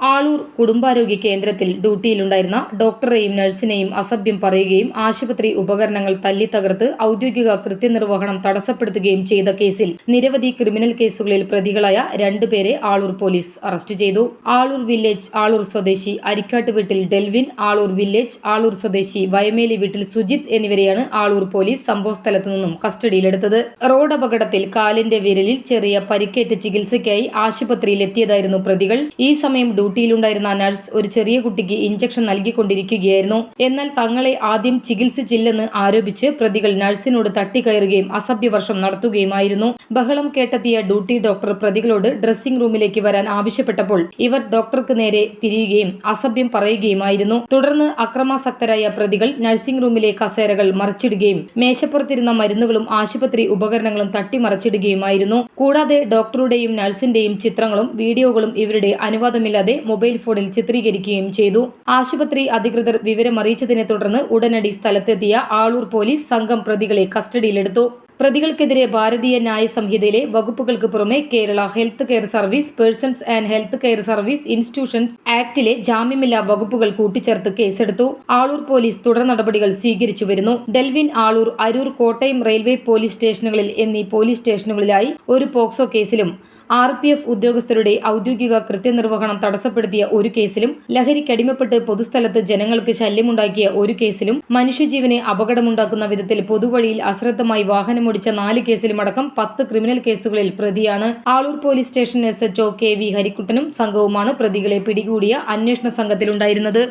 ആളൂർ കുടുംബാരോഗ്യ കേന്ദ്രത്തിൽ ഡ്യൂട്ടിയിലുണ്ടായിരുന്ന ഡോക്ടറെയും നഴ്സിനെയും അസഭ്യം പറയുകയും ആശുപത്രി ഉപകരണങ്ങൾ തല്ലിത്തകർത്ത് ഔദ്യോഗിക കൃത്യനിർവഹണം തടസ്സപ്പെടുത്തുകയും ചെയ്ത കേസിൽ നിരവധി ക്രിമിനൽ കേസുകളിൽ പ്രതികളായ 2 പേരെ ആളൂർ പോലീസ് അറസ്റ്റ് ചെയ്തു. ആളൂർ വില്ലേജ് ആളൂർ സ്വദേശി അരിക്കാട്ട് വീട്ടിൽ ഡെൽവിൻ, ആളൂർ വില്ലേജ് ആളൂർ സ്വദേശി വയമേലി വീട്ടിൽ സുജിത് എന്നിവരെയാണ് ആളൂർ പോലീസ് സംഭവസ്ഥലത്തു നിന്നും കസ്റ്റഡിയിലെടുത്തത്. റോഡ് അപകടത്തിൽ കാലിന്റെ വിരലിൽ ചെറിയ പരിക്കേറ്റ് ചികിത്സയ്ക്കായി ആശുപത്രിയിൽ എത്തിയതായിരുന്നു പ്രതികൾ. ഈ സമയം ഡ്യൂട്ടിയിലുണ്ടായിരുന്ന നഴ്സ് ഒരു ചെറിയ കുട്ടിക്ക് ഇഞ്ചക്ഷൻ നൽകിക്കൊണ്ടിരിക്കുകയായിരുന്നു. എന്നാൽ തങ്ങളെ ആദ്യം ചികിത്സിച്ചില്ലെന്ന് ആരോപിച്ച് പ്രതികൾ നഴ്സിനോട് തട്ടിക്കയറുകയും അസഭ്യവർഷം നടത്തുകയുമായിരുന്നു. ബഹളം കേട്ടെത്തിയ ഡ്യൂട്ടി ഡോക്ടർ പ്രതികളോട് ഡ്രസ്സിംഗ് റൂമിലേക്ക് വരാൻ ആവശ്യപ്പെട്ടപ്പോൾ ഇവർ ഡോക്ടർക്ക് നേരെ തിരിയുകയും അസഭ്യം പറയുകയുമായിരുന്നു. തുടർന്ന് അക്രമാസക്തരായ പ്രതികൾ നഴ്സിംഗ് റൂമിലെ കസേരകൾ മറിച്ചിടുകയും മേശപ്പുറത്തിരുന്ന മരുന്നുകളും ആശുപത്രി ഉപകരണങ്ങളും തട്ടിമറിച്ചിടുകയുമായിരുന്നു. കൂടാതെ ഡോക്ടറുടെയും നഴ്സിന്റെയും ചിത്രങ്ങളും വീഡിയോകളും ഇവരുടെ അനുവാദമില്ലാതെ മൊബൈൽ ഫോണിൽ ചിത്രീകരിക്കുകയും ചെയ്തു. ആശുപത്രി അധികൃതർ വിവരമറിയിച്ചതിനെ തുടർന്ന് ഉടനടി സ്ഥലത്തെത്തിയ ആളൂർ പോലീസ് സംഘം പ്രതികളെ കസ്റ്റഡിയിലെടുത്തു. പ്രതികൾക്കെതിരെ ഭാരതീയ ന്യായ സംഹിതയിലെ വകുപ്പുകൾക്ക് പുറമെ Kerala health care service persons and health care service institutions ആക്ടിലെ ജാമ്യമില്ലാ വകുപ്പുകൾ കൂട്ടിച്ചേർത്ത് കേസെടുത്തു. ആളൂർ പോലീസ് തുടർ നടപടികൾ സ്വീകരിച്ചു വരുന്നു. ഡെൽവിൻ ആളൂർ, അരൂർ, കോട്ടയം റെയിൽവേ പോലീസ് സ്റ്റേഷനുകളിൽ എന്നീ പോലീസ് സ്റ്റേഷനുകളിലായി ഒരു പോക്സോ കേസിലും RPF ഉദ്യോഗസ്ഥരുടെ ഔദ്യോഗിക കൃത്യനിർവഹണം തടസ്സപ്പെടുത്തിയ ഒരു കേസിലും ലഹരിക്കടിമപ്പെട്ട് പൊതുസ്ഥലത്ത് ജനങ്ങൾക്ക് ശല്യമുണ്ടാക്കിയ ഒരു കേസിലും മനുഷ്യജീവന് അപകടമുണ്ടാക്കുന്ന വിധത്തിൽ പൊതുവഴിയിൽ അശ്രദ്ധമായി വാഹനമോടിച്ച 4 കേസിലുമടക്കം 10 ക്രിമിനൽ കേസുകളിൽ പ്രതിയാണ്. Aloor police station SHO KV ഹരിക്കുട്ടനും സംഘവുമാണ് പ്രതികളെ പിടികൂടിയ അന്വേഷണ സംഘത്തിലുണ്ടായിരുന്നത്.